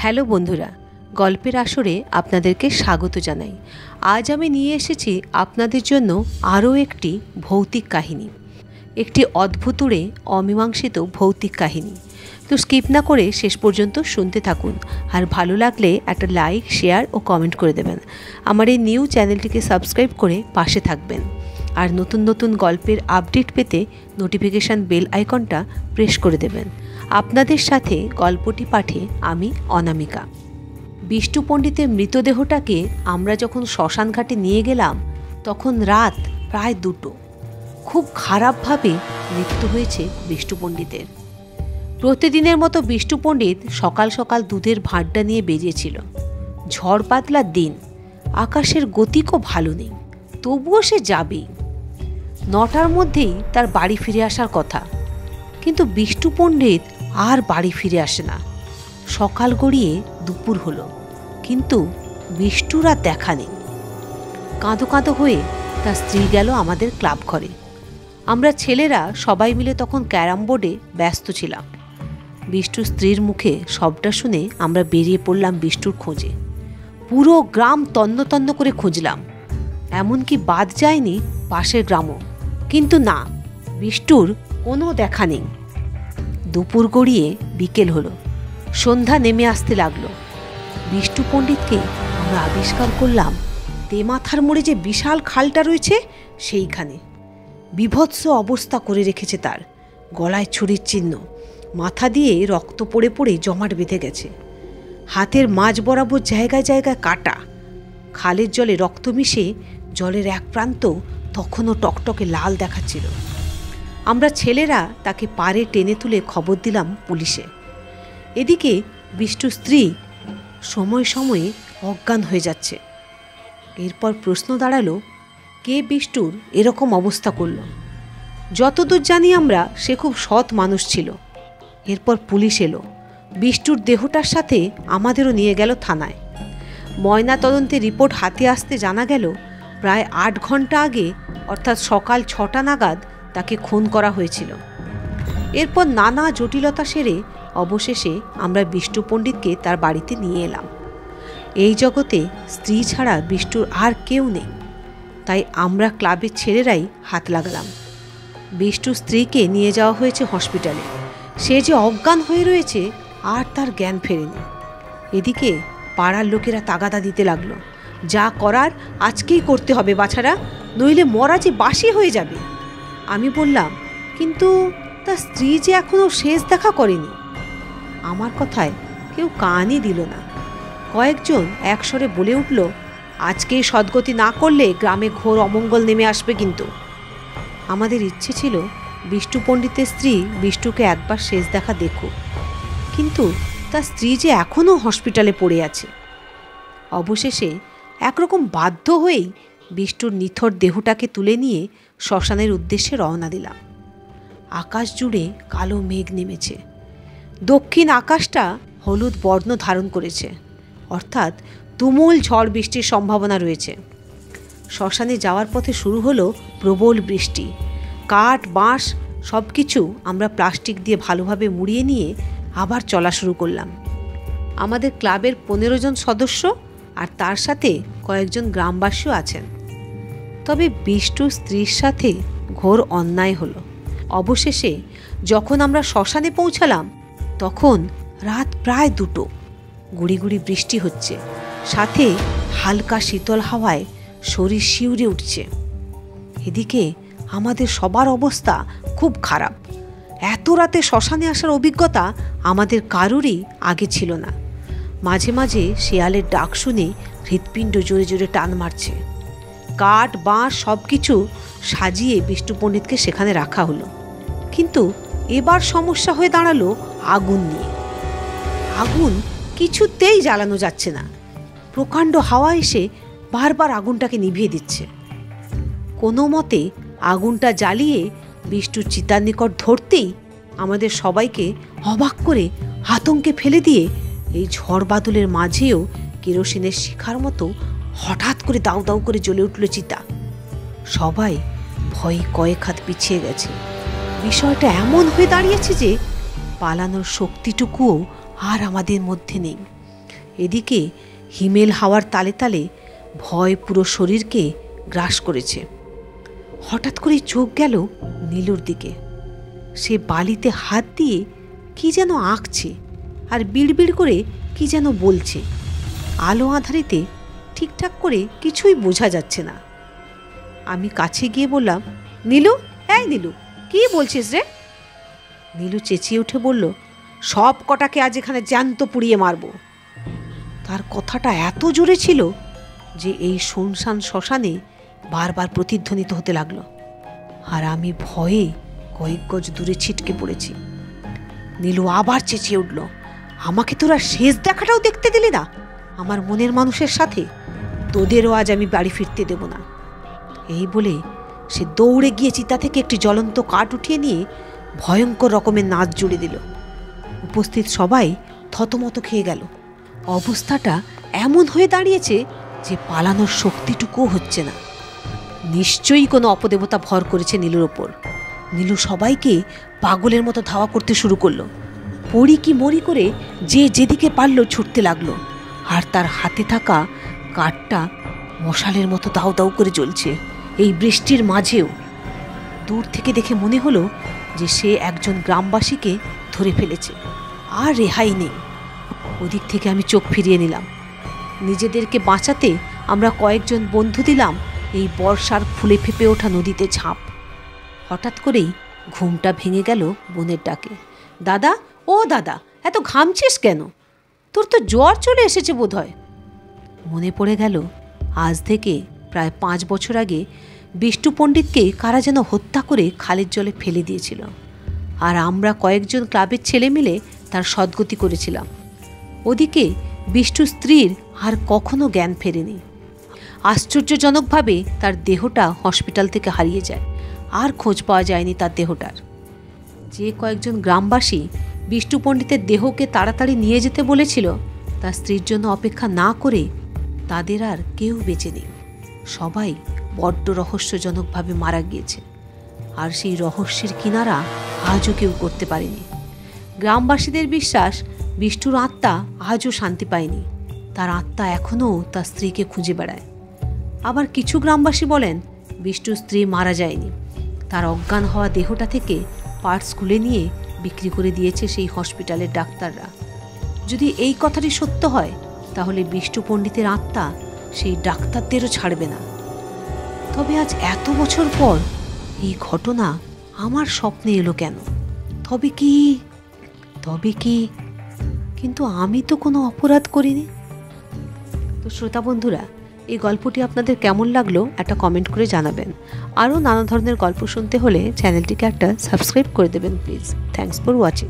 Hello বন্ধুরা, গল্পের আসরে আপনাদেরকে স্বাগত জানাই। আজ আমি নিয়ে এসেছি আপনাদের জন্য আরও একটি ভৌতিক কাহিনী, একটি অদ্ভুতুড়ে অমীমাংসিত ভৌতিক কাহিনী। তো স্কিপ না করে শেষ পর্যন্ত শুনতে থাকুন, আর ভালো লাগলে একটা লাইক, শেয়ার ও কমেন্ট করে দেবেন। আমার এই নিউ চ্যানেলটিকে সাবস্ক্রাইব করে পাশে থাকবেন, আর নতুন নতুন গল্পের আপডেট পেতে নোটিফিকেশান বেল আইকনটা প্রেস করে দেবেন। আপনাদের সাথে গল্পটি পাঠে আমি অনামিকা। বিষ্টু পণ্ডিতের মৃতদেহটাকে আমরা যখন শ্মশান ঘাটে নিয়ে গেলাম তখন রাত প্রায় 2টো। খুব খারাপভাবে মৃত্যু হয়েছে বিষ্টু পণ্ডিতের। প্রতিদিনের মতো বিষ্টু পণ্ডিত সকাল সকাল দুধের ভাঁড়টা নিয়ে বেরিয়েছিল। ঝড় বাদলার দিন, আকাশের গতিকও ভালো নেই, তবুও সে যাবেই। 9টার মধ্যেই তার বাড়ি ফিরে আসার কথা, কিন্তু বিষ্টু পণ্ডিত আর বাড়ি ফিরে আসে না। সকাল গড়িয়ে দুপুর হলো, কিন্তু বিষ্টুর আর দেখা নেই। কাঁদো কাঁদো হয়ে তার স্ত্রী গেল আমাদের ক্লাব ঘরে। আমরা ছেলেরা সবাই মিলে তখন ক্যারাম বোর্ডে ব্যস্ত ছিলাম। বিষ্টুর স্ত্রীর মুখে সবটা শুনে আমরা বেরিয়ে পড়লাম বিষ্টুর খোঁজে। পুরো গ্রাম তন্ন তন্ন করে খুঁজলাম, এমনকি বাদ যায়নি পাশের গ্রামও, কিন্তু না, বিষ্টুর কোনো দেখা নেই। দুপুর গড়িয়ে বিকেল হলো, সন্ধ্যা নেমে আসতে লাগলো। বিষ্টু পণ্ডিতকে আমরা আবিষ্কার করলাম তেমাথার মোড়ে যে বিশাল খালটা রয়েছে সেইখানে। বিভৎস অবস্থা করে রেখেছে তার, গলায় ছুরির চিহ্ন, মাথা দিয়ে রক্ত পড়ে পড়ে জমাট বেঁধে গেছে। হাতের মাঝ বরাবর জায়গায় জায়গায় কাটা। খালের জলে রক্ত মিশে জলের এক প্রান্ত তখনও টকটকে লাল দেখাচ্ছিল। আমরা ছেলেরা তাকে পাড়ে টেনে তুলে খবর দিলাম পুলিশে। এদিকে বিষ্টুর স্ত্রী সময়ে সময়ে অজ্ঞান হয়ে যাচ্ছে। এরপর প্রশ্ন দাঁড়ালো, কে বিষ্টুর এরকম অবস্থা করল? যতদূর জানি আমরা সে খুব সৎ মানুষ ছিল। এরপর পুলিশ এলো, বিষ্টুর দেহটার সাথে আমাদেরও নিয়ে গেল থানায়। ময়না তদন্তের রিপোর্ট হাতে আসতে জানা গেল প্রায় 8 ঘন্টা আগে, অর্থাৎ সকাল 6টা নাগাদ তাকে খুন করা হয়েছিল। এরপর নানা জটিলতা সেরে অবশেষে আমরা বিষ্টু পণ্ডিতকে তার বাড়িতে নিয়ে এলাম। এই জগতে স্ত্রী ছাড়া বিষ্টুর আর কেউ নেই, তাই আমরা ক্লাবের ছেলেরাই হাত লাগালাম। বিষ্টুর স্ত্রীকে নিয়ে যাওয়া হয়েছে হসপিটালে। সে যে অজ্ঞান হয়ে রয়েছে, আর তার জ্ঞান ফেরেনি। এদিকে পাড়ার লোকেরা তাগাদা দিতে লাগলো, যা করার আজকেই করতে হবে বাছারা, নইলে মরা যে বাসি হয়ে যাবে। আমি বললাম, কিন্তু তার স্ত্রী যে এখনও শেষ দেখা করেনি। আমার কথায় কেউ কানই দিল না। কয়েকজন একস্বরে বলে উঠল, আজকেই সদ্গতি না করলে গ্রামে ঘোর অমঙ্গল নেমে আসবে। কিন্তু আমাদের ইচ্ছে ছিল বিষ্টু পণ্ডিতের স্ত্রী বিষ্টুকে একবার শেষ দেখা দেখুক, কিন্তু তার স্ত্রী যে এখনও হসপিটালে পড়ে আছে। অবশেষে একরকম বাধ্য হয়েই বিষ্টুর নিথর দেহটাকে তুলে নিয়ে শ্মশানের উদ্দেশ্যে রওনা দিলাম। আকাশ জুড়ে কালো মেঘ নেমেছে। দক্ষিণ আকাশটা হলুদ বর্ণ ধারণ করেছে, অর্থাৎ তুমুল ঝড় বৃষ্টির সম্ভাবনা রয়েছে। শ্মশানে যাওয়ার পথে শুরু হলো প্রবল বৃষ্টি। কাঠ, বাঁশ সব কিছু আমরা প্লাস্টিক দিয়ে ভালোভাবে মুড়িয়ে নিয়ে আবার চলা শুরু করলাম। আমাদের ক্লাবের 15 জন সদস্য আর তার সাথে কয়েকজন গ্রামবাসীও আছেন। তবে বিষ্টুর স্ত্রীর সাথে ঘোর অন্যায় হলো। অবশেষে যখন আমরা শ্মশানে পৌঁছালাম তখন রাত প্রায় 2টো। গুড়ি গুড়ি বৃষ্টি হচ্ছে, সাথে হালকা শীতল হাওয়ায় শরীর শিউরে উঠছে। এদিকে আমাদের সবার অবস্থা খুব খারাপ। এত রাতে শ্মশানে আসার অভিজ্ঞতা আমাদের কারোরই আগে ছিল না। মাঝে মাঝে শেয়ালের ডাক শুনে হৃৎপিণ্ড জোরে জোরে টান মারছে। কাঠ, বাঁশ সব কিছু সাজিয়ে বিষ্টু পণ্ডিতকে সেখানে রাখা হলো, কিন্তু এবার সমস্যা হয়ে দাঁড়ালো আগুন নিয়ে। আগুন কিছুতেই জ্বালানো যাচ্ছে না। প্রকাণ্ড হাওয়া এসে বারবার আগুনটাকে নিভিয়ে দিচ্ছে। কোনো মতে আগুনটা জ্বালিয়ে বিষ্টুর চিতার নিকট ধরতেই আমাদের সবাইকে অবাক করে আতঙ্কে ফেলে দিয়ে এই ঝড় বাদলের মাঝেও কেরোসিনের শিখার মতো হঠাৎ করে দাউ দাউ করে জ্বলে উঠল চিতা। সবাই ভয়ে কয়েক হাত পিছিয়ে গেছে। বিষয়টা এমন হয়ে দাঁড়িয়েছে যে পালানোর শক্তিটুকুও আর আমাদের মধ্যে নেই। এদিকে হিমেল হাওয়ার তালে তালে ভয় পুরো শরীরকে গ্রাস করেছে। হঠাৎ করে চোখ গেল নীলুর দিকে। সে বালিতে হাত দিয়ে কি যেন আঁকছে আর বিড়বিড় করে কি যেন বলছে। আলো আঁধারিতে ঠিকঠাক করে কিছুই বোঝা যাচ্ছে না। আমি কাছে গিয়ে বললাম, নীলু, এই নীলু, কি বলছিস রে? নীলু চেঁচিয়ে উঠে বলল, সব কটাকে আজ এখানে জ্যান্ত পুড়িয়ে মারব। তার কথাটা এত জোরে ছিল যে এই শুনশান শ্মশানে বারবার প্রতিধ্বনিত হতে লাগলো। আর আমি ভয়ে কয়েক গজ দূরে ছিটকে পড়েছি। নীলু আবার চেঁচিয়ে উঠল, আমাকে তোরা শেষ দেখাটাও দেখতে দিলি না আমার মনের মানুষের সাথে? তোদেরও আজ আমি বাড়ি ফিরতে দেব না। এই বলে সে দৌড়ে গিয়ে চিতা থেকে একটি জ্বলন্ত কাঠ উঠিয়ে নিয়ে ভয়ঙ্কর রকমের নাচ জুড়ে দিল। উপস্থিত সবাই থতমত খেয়ে গেল। অবস্থাটা এমন হয়ে দাঁড়িয়েছে যে পালানোর শক্তিটুকুও হচ্ছে না। নিশ্চয়ই কোনো অপদেবতা ভর করেছে নীলুর ওপর। নীলু সবাইকে পাগলের মতো ধাওয়া করতে শুরু করলো। পড়ি কি মরি করে যে যেদিকে পারল ছুটতে লাগলো। আর তার হাতে থাকা কাঠটা মশালের মতো দাউ দাউ করে জ্বলছে এই বৃষ্টির মাঝেও। দূর থেকে দেখে মনে হলো যে সে একজন গ্রামবাসীকে ধরে ফেলেছে, আর রেহাই নেই। ওদিক থেকে আমি চোখ ফিরিয়ে নিলাম। নিজেদেরকে বাঁচাতে আমরা কয়েকজন বন্ধু দিলাম এই বর্ষার ফুলে ফেঁপে ওঠা নদীতে ঝাঁপ। হঠাৎ করেই ঘুমটা ভেঙে গেল বোনের ডাকে। দাদা, ও দাদা, এত ঘামছিস কেন? তোর তো জ্বর চলে এসেছে বোধ হয়। মনে পড়ে গেল আজ থেকে প্রায় 5 বছর আগে বিষ্টু পণ্ডিতকে কারা যেন হত্যা করে খালের জলে ফেলে দিয়েছিল। আর আমরা কয়েকজন ক্লাবের ছেলে মিলে তার সদ্গতি করেছিলাম। ওদিকে বিষ্টু স্ত্রীর আর কখনো জ্ঞান ফেরেনি। আশ্চর্যজনকভাবে তার দেহটা হসপিটাল থেকে হারিয়ে যায়, আর খোঁজ পাওয়া যায়নি তার দেহটার। যে কয়েকজন গ্রামবাসী বিষ্টু পণ্ডিতের দেহকে তাড়াতাড়ি নিয়ে যেতে বলেছিল, তার স্ত্রীর জন্য অপেক্ষা না করে তাদের আর কেউ বেঁচে নেই। সবাই বড্ড রহস্যজনকভাবে মারা গিয়েছে। আর সেই রহস্যের কিনারা আজও কেউ করতে পারেনি। গ্রামবাসীদের বিশ্বাস, বিষ্টুর আত্মা আজও শান্তি পায়নি। তার আত্মা এখনও তার স্ত্রীকে খুঁজে বেড়ায়। আবার কিছু গ্রামবাসী বলেন বিষ্টুর স্ত্রী মারা যায়নি, তার অজ্ঞান হওয়া দেহটা থেকে পার্টস খুলে নিয়ে বিক্রি করে দিয়েছে সেই হসপিটালের ডাক্তাররা। যদি এই কথাটি সত্য হয়, তাহলে বিষ্টু পণ্ডিতের আত্মা সেই ডাক্তারদেরও ছাড়বে না। তবে আজ এত বছর পর এই ঘটনা আমার স্বপ্নে এলো কেন? তবে কি কিন্তু আমি তো কোনো অপরাধ করিনি। তো শ্রোতা বন্ধুরা, এই গল্পটি আপনাদের কেমন লাগলো একটা কমেন্ট করে জানাবেন। আরও নানা ধরনের গল্প শুনতে হলে চ্যানেলটিকে একটা সাবস্ক্রাইব করে দেবেন প্লিজ। Thanks for watching.